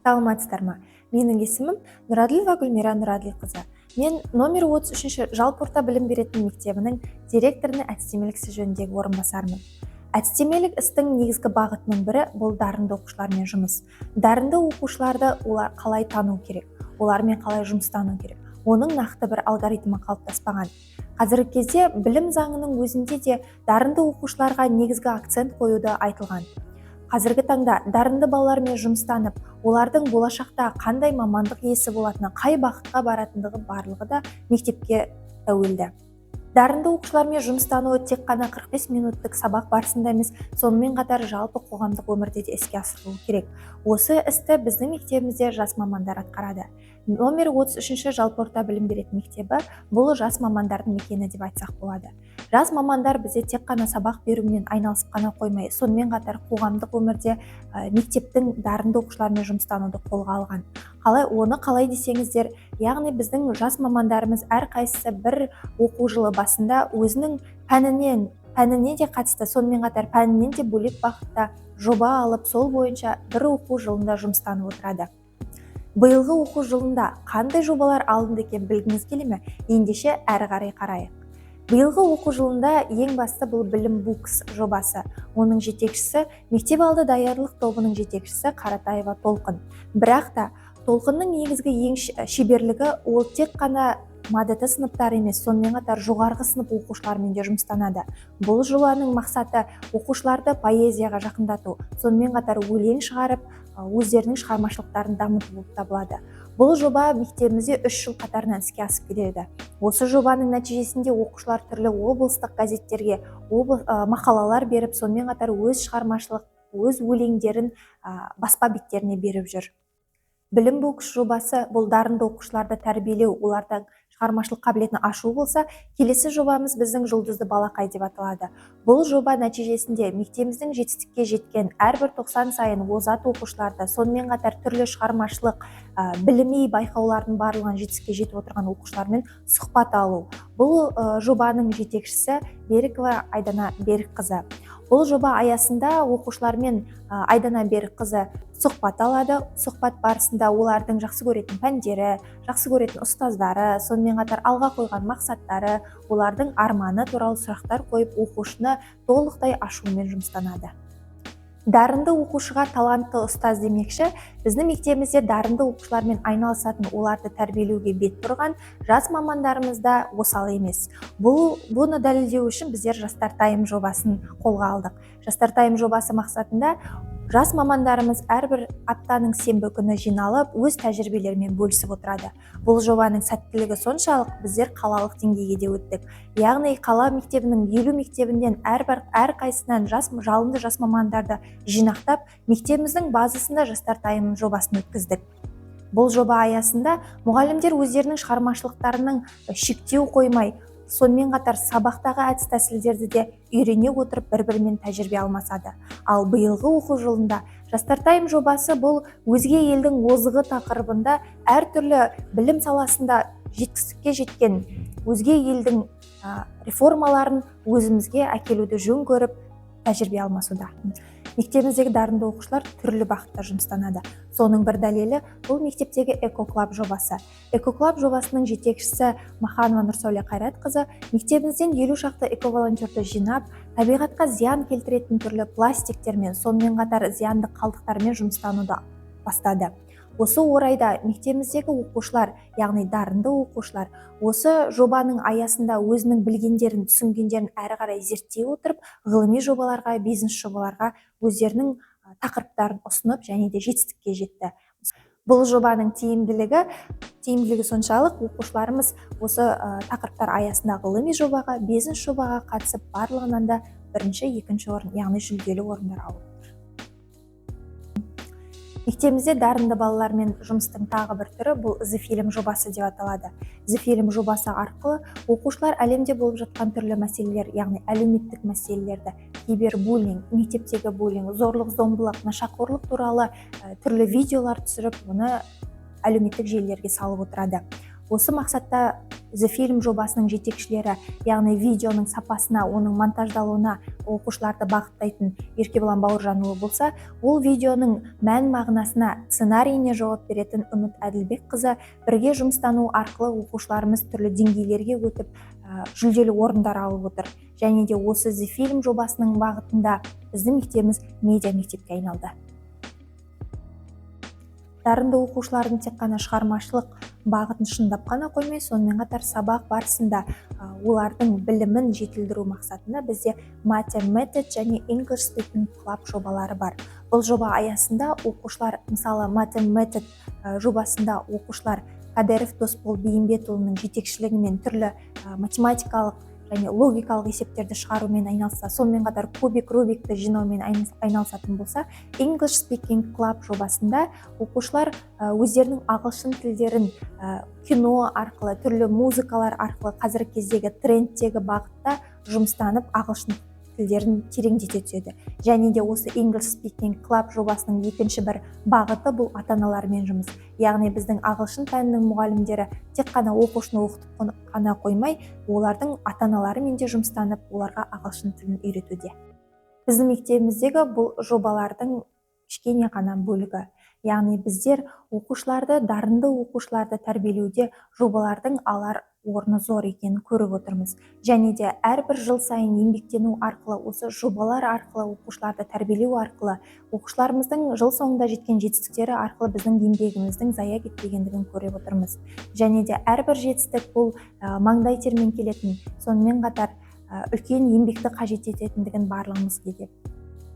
Саламатсыздар ма? Менің есімім Нұраділова Гүлмира Нұраділқызы. Мен номер 33-ші жалпы орта білім беретін мектебінің директорының әдістемелік ісі жөніндегі орынбасарымын. Әдістемелік істің негізгі бағытының бірі бұл дарынды оқушылармен жұмыс. Дарынды оқушыларды олар қалай тану керек, олармен қалай жұмыстану керек. Оның нақты бір алгоритмі қалыптаспаған. Қазіргі кезде білім заңының өзінде де дарынды оқушыларға негізгі акцент қоюды айтылған. Қазіргі таңда дарынды балалармен жұмыстанып, олардың болашақта қандай мамандық иесі болатыны, қай бағытқа баратындығы барлығы да мектепке тәуелді. Дарынды оқушылармен жұмыстануы тек қана 45 минуттық сабақ барысында емес, сонымен қатар жалпы қоғамдық өмірде де іске асырылуы керек. Осы істі біздің мектебімізде жас мамандар атқарады. Номер 33-ші жалпы орта білім беретін мектебі бұл жас мамандардың мекені деп айтсақ болады. Жас мамандар бізде тек қана сабақ берумен айналысып қана қоймай, сонымен қатар қоғамдық өмірде мектептің дарынды оқушылармен жұмыстануды қолға алған. Оны қалай десеңіздер, яғни біздің жас мамандарымыз әрқайсысы бір оқу жылы басында өзінің пәніне де қатысты, сонымен қатар пәнінен де бөлек бағытта жоба алып, сол бойынша бір оқу жылында жұмыстанып отырады. Биылғы оқу жылында қандай жобалар алынды екен білгіңіз келе ме? Ендеше әрі қарай қарайық. Биылғы оқу жылында ең басты бұл білім букс жобасы. Оның жетекшісі мектеп алды даярлық тобының жетекшісі Қаратаева Толқын. Бірақ та Толқынның негізгі ең шеберлігі ол тек қана МАДТ сыныптары емес, сонымен қатар жоғарғы сынып оқушылармен де жұмыстанады. Бұл жобаның мақсаты оқушыларды поэзияға жақындату, сонымен қатар өлең шығарып, өздерінің шығармашылықтарын дамыту болып табылады. Бұл жоба мектебімізде 3 жыл қатарынан іске асып келеді. Осы жобаның нәтижесінде оқушылар түрлі облыстық газеттерге мақалалар беріп, сонымен қатар өз шығармашылық, өз өлеңдерін баспа беттеріне беріп жүр. Білім букс жобасы бұл дарынды оқушыларды тәрбиелеу, олардың шығармашылық қабілетін ашу болса, келесі жобамыз біздің жұлдызды балақай деп аталады. Бұл жоба нәтижесінде мектебіміздің жетістікке жеткен әрбір 90 сайын озат оқушыларды, сонымен қатар түрлі шығармашылық білімей байқаулардың барлығын жетістікке жетіп отырған оқушылармен сұхбат алу. Бұл жобаның жетекшісі Берікова Айдана Берікқызы. Бұл жоба аясында оқушылармен Айдана Берікқызы сұхбат алады. Сұхбат барысында олардың жақсы көретін пәндері, жақсы көретін ұстаздары, сонымен қатар алға қойған мақсаттары, олардың арманы туралы сұрақтар қойып, оқушыны толықтай ашумен жұмыстанады. Дарынды оқушыға талантты ұстаз демекші, біздің мектебімізде дарынды оқушылармен айналысатын, оларды тәрбиелеуге бет бұрған жас мамандарымыз да осал емес. Бұны дәлелдеу үшін біздер Жастар Тайм жобасын қолға алдық. Жастар Тайм жобасы мақсатында жас мамандарымыз әрбір аптаның сенбі күні жиналып, өз тәжірибелерімен бөлісіп отырады. Бұл жобаның сәттілігі соншалық біздер қалалық деңгейге де өттік. Яғни қала мектебінің 50 мектебінен әрқайсысынан жалынды жас мамандарды жинақтап, мектебіміздің базасында Жастар Тайм жобасын өткіздік. Бұл жоба аясында мұғалімдер өздерінің шығармашылықтарының шектеу қоймай, сонымен қатар сабақтағы әдіс тәсілдерді де үйрене отырып бір-бірімен тәжірибе алмасады. Ал биылғы оқу жылында Жастар Тайм жобасы бұл өзге елдің озығы тақырыбында әртүрлі білім саласында жетістікке жеткен өзге елдің реформаларын өзімізге әкелуді жөн көріп тәжірибе алмасуда. Мектебіміздегі дарынды оқушылар түрлі бағытта жұмыстанады. Соның бір дәлелі бұл мектептегі Эко-клаб жобасы. Эко-клаб жобасының жетекшісі Маханова Нұрсәуле Қайратқызы мектебімізден 50 шақты эко-волонтерді жинап, табиғатқа зиян келтіретін түрлі пластиктермен, сонымен қатар зиянды қалдықтармен жұмыстануды бастады. Осы орайда мектебіміздегі оқушылар, яғни дарынды оқушылар, осы жобаның аясында өзінің білгендерін, түсінгендерін әрі қарай зерттей отырып, ғылыми жобаларға, бизнес жобаларға өздерінің тақырыптарын ұсынып және де жетістікке жетті. Бұл жобаның тиімділігі соншалық, оқушыларымыз осы тақырыптар аясында ғылыми жобаға, бизнес жобаға қатысып, барлығынан да бірінші, екінші орын, яғни жүлделі орындар алып. Мектебімізде дарынды балалармен жұмыстың тағы бір түрі бұл The-Film жобасы деп аталады. The-Film жобасы арқылы оқушылар әлемде болып жатқан түрлі мәселелер, яғни әлеуметтік мәселелерді, кибербуллинг, мектептегі буллинг, зорлық-зомбылық, нашақорлық туралы түрлі видеолар түсіріп, оны әлеуметтік желілерге салып отырады. Осы мақсатта The Film жобасының жетекшілері, яғни видеоның сапасына, оның монтаждалуына оқушыларды бағыттайтын Еркебұлан Бауыржанұлы болса, ол видеоның мән мағынасына, сценарийіне жауап беретін Үміт Әділбекқызы, бірге жұмыстану арқылы оқушыларымыз түрлі деңгейлерге өтіп, жүлделі орындар алып отыр. Және де осы The Film жобасының бағытында біздің мектебіміз медиа мектепке айналды. Дарынды оқушылардың тек қана шығармашылық бағытын шыңдап қана қоймай, сонымен қатар сабақ барысында олардың білімін жетілдіру мақсатында бізде Math және English Speaking Club жобалары бар. Бұл жоба аясында оқушылар, мысалы Math жобасында оқушылар Қадыров Досбол Бейімбетұлының жетекшілігімен түрлі математикалық және логикалық есептерді шығарумен айналысса, сонымен қатар Рубикті жинаумен айналысатын болса, English Speaking Club жобасында оқушылар өздерінің ағылшын тілдерін кино арқылы, түрлі музыкалар арқылы қазіргі кездегі трендтегі бағытта жұмыстанып, ағылшын тілдерін тереңдете түседі. Және де осы English Speaking Club жобасының екінші бір бағыты бұл ата-аналармен жұмыс. Яғни біздің ағылшын пәнінің мұғалімдері тек қана оқушыны оқытып қана қоймай, олардың ата-аналарымен де жұмыстанып, оларға ағылшын тілін үйретуде. Біздің мектебіміздегі бұл жобалардың кішкене ғана бөлігі. Яғни біздер оқушыларды, дарынды оқушыларды тәрбиелеуде жобалардың алар орны зор екенін көріп отырмыз. Және де әрбір жыл сайын еңбектену арқылы, осы жобалар арқылы, оқушыларды тәрбиелеу арқылы, оқушыларымыздың жыл соңында жеткен жетістіктері арқылы біздің еңбегіміздің зая кетпегендігін көріп отырмыз. Және де әрбір жетістік бұл маңдай термен келетін, сонымен қатар үлкен еңбекті қажет ететіндігін барлығымыз біледі.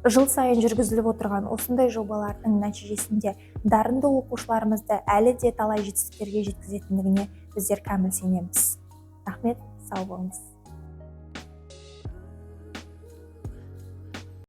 Жыл сайын жүргізіліп отырған осындай жобалардың нәтижесінде дарынды оқушыларымызды әлі де талай жетістіктерге жеткізетіндігіне біздер кәміл сенеміз. Рахмет, сау болыңыз.